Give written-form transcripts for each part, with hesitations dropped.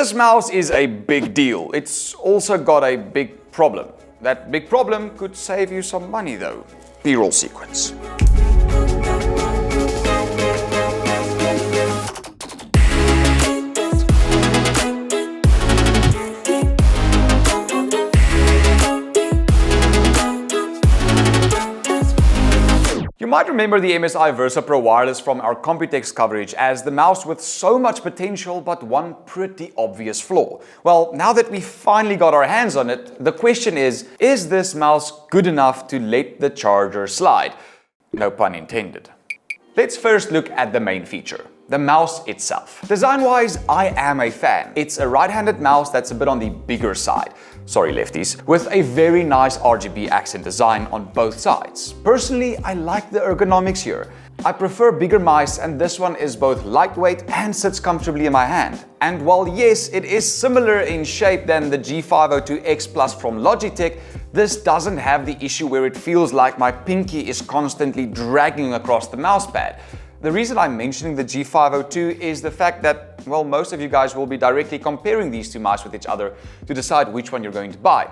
This mouse is a big deal. It's also got a big problem. That big problem could save you some money though. B-roll sequence. You might remember the MSI Versa Pro Wireless from our Computex coverage as the mouse with so much potential but one pretty obvious flaw. Well, now that we finally got our hands on it, the question is this mouse good enough to let the charger slide? No pun intended. Let's first look at the main feature, the mouse itself. Design-wise, I am a fan. It's a right-handed mouse that's a bit on the bigger side. Sorry lefties, with a very nice RGB accent design on both sides. Personally, I like the ergonomics here. I prefer bigger mice and this one is both lightweight and sits comfortably in my hand. And while yes, it is similar in shape than the G502X Plus from Logitech, this doesn't have the issue where it feels like my pinky is constantly dragging across the mousepad. The reason I'm mentioning the G502 is the fact that, well, most of you guys will be directly comparing these two mice with each other to decide which one you're going to buy.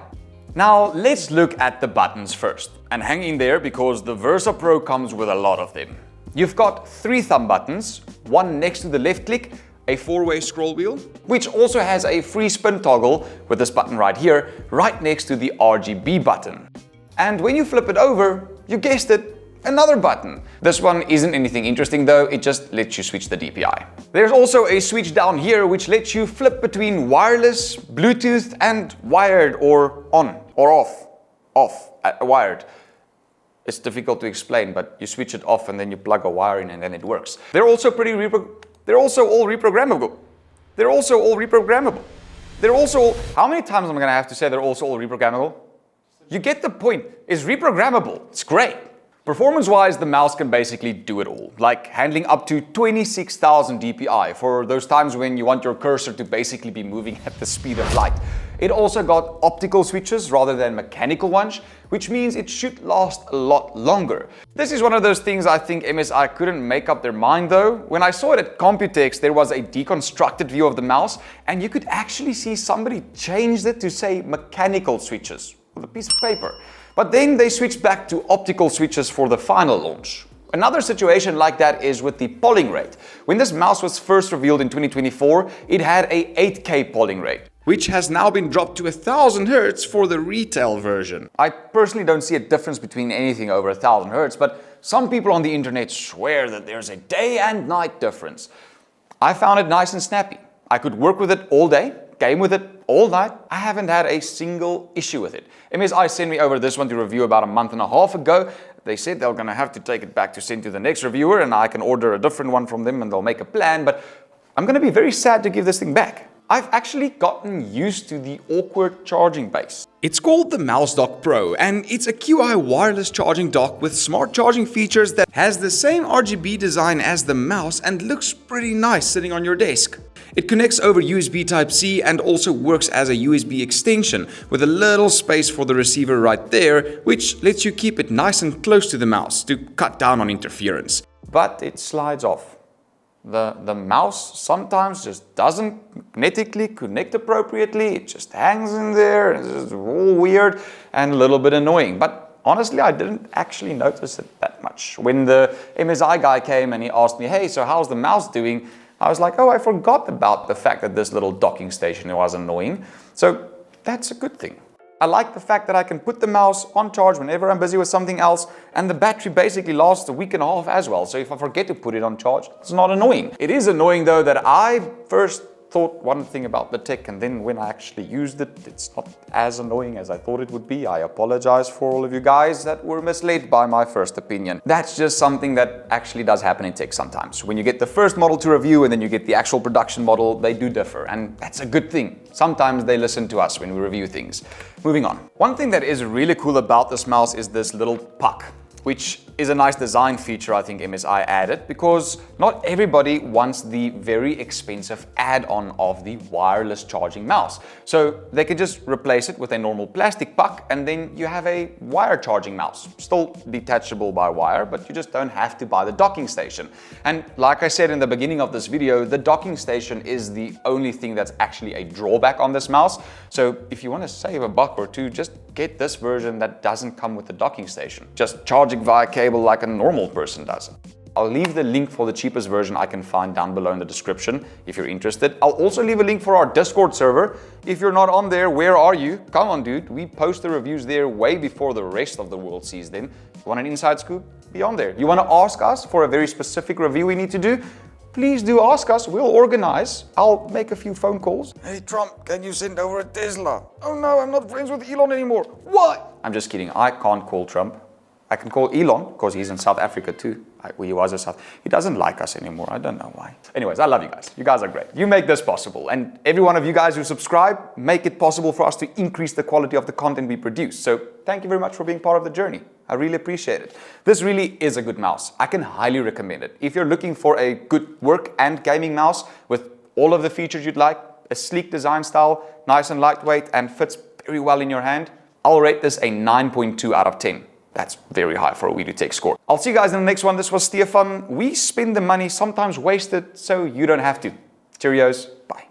Now, let's look at the buttons first. And hang in there because the Versa Pro comes with a lot of them. You've got 3 thumb buttons, one next to the left click, a 4-way scroll wheel, which also has a free spin toggle with this button right here, right next to the RGB button. And when you flip it over, you guessed it, another button. This one isn't anything interesting though, it just lets you switch the DPI. There's also a switch down here which lets you flip between wireless, Bluetooth and wired or on or off, wired. It's difficult to explain, but you switch it off and then you plug a wire in and then it works. They're also all reprogrammable. How many times am I gonna have to say they're also all reprogrammable? You get the point. It's reprogrammable. It's great. Performance-wise, the mouse can basically do it all, like handling up to 26,000 dpi for those times when you want your cursor to basically be moving at the speed of light. It also got optical switches rather than mechanical ones, which means it should last a lot longer. This is one of those things I think MSI couldn't make up their mind though. When I saw it at Computex, there was a deconstructed view of the mouse, and you could actually see somebody changed it to say mechanical switches with a piece of paper. But then they switched back to optical switches for the final launch. Another situation like that is with the polling rate. When this mouse was first revealed in 2024, it had a 8K polling rate, which has now been dropped to 1000 Hz for the retail version. I personally don't see a difference between anything over 1000 Hz, but some people on the internet swear that there's a day and night difference. I found it nice and snappy. I could work with it all day, game with it all night. I haven't had a single issue with it. MSI sent me over this one to review about a month and a half ago. They said they're gonna have to take it back to send to the next reviewer and I can order a different one from them and they'll make a plan, but I'm gonna be very sad to give this thing back. I've actually gotten used to the awkward charging base. It's called the Mouse Dock Pro and it's a QI wireless charging dock with smart charging features that has the same RGB design as the mouse and looks pretty nice sitting on your desk. It connects over USB Type-C and also works as a USB extension with a little space for the receiver right there, which lets you keep it nice and close to the mouse to cut down on interference. But it slides off. The mouse sometimes just doesn't magnetically connect appropriately. It just hangs in there. It's just all weird and a little bit annoying. But honestly, I didn't actually notice it that much. When the MSI guy came and he asked me, hey, so how's the mouse doing? I was like, oh, I forgot about the fact that this little docking station was annoying. So that's a good thing. I like the fact that I can put the mouse on charge whenever I'm busy with something else, and the battery basically lasts a week and a half as well. So if I forget to put it on charge, it's not annoying. It is annoying though that I first thought one thing about the tech and then when I actually used it, it's not as annoying as I thought it would be. I apologize for all of you guys that were misled by my first opinion. That's just something that actually does happen in tech sometimes. When you get the first model to review and then you get the actual production model, they do differ, and that's a good thing. Sometimes they listen to us when we review things. Moving on. One thing that is really cool about this mouse is this little puck. which is a nice design feature I think MSI added, because not everybody wants the very expensive add-on of the wireless charging mouse. So they can just replace it with a normal plastic puck, and then you have a wire charging mouse. Still detachable by wire, but you just don't have to buy the docking station. And like I said in the beginning of this video, the docking station is the only thing that's actually a drawback on this mouse. So if you want to save a buck or two, just get this version that doesn't come with the docking station. Just charging via cable like a normal person does. I'll leave the link for the cheapest version I can find down below in the description if you're interested. I'll also leave a link for our Discord server. If you're not on there, where are you? Come on, dude. We post the reviews there way before the rest of the world sees them. You want an inside scoop? Be on there. You want to ask us for a very specific review we need to do? Please do ask us. We'll organize. I'll make a few phone calls. Hey, Trump, can you send over a Tesla? Oh no, I'm not friends with Elon anymore. What? I'm just kidding. I can't call Trump. I can call Elon because he's in South Africa too. He doesn't like us anymore. I don't know why. Anyways, I love you guys. You guys are great. You make this possible. And every one of you guys who subscribe make it possible for us to increase the quality of the content we produce. So thank you very much for being part of the journey. I really appreciate it. This really is a good mouse. I can highly recommend it. If you're looking for a good work and gaming mouse with all of the features you'd like, a sleek design style, nice and lightweight, and fits very well in your hand, I'll rate this a 9.2 out of 10. That's very high for a WeDoTech score. I'll see you guys in the next one. This was Stefan. We spend the money, sometimes waste it, so you don't have to. Cheerios. Bye.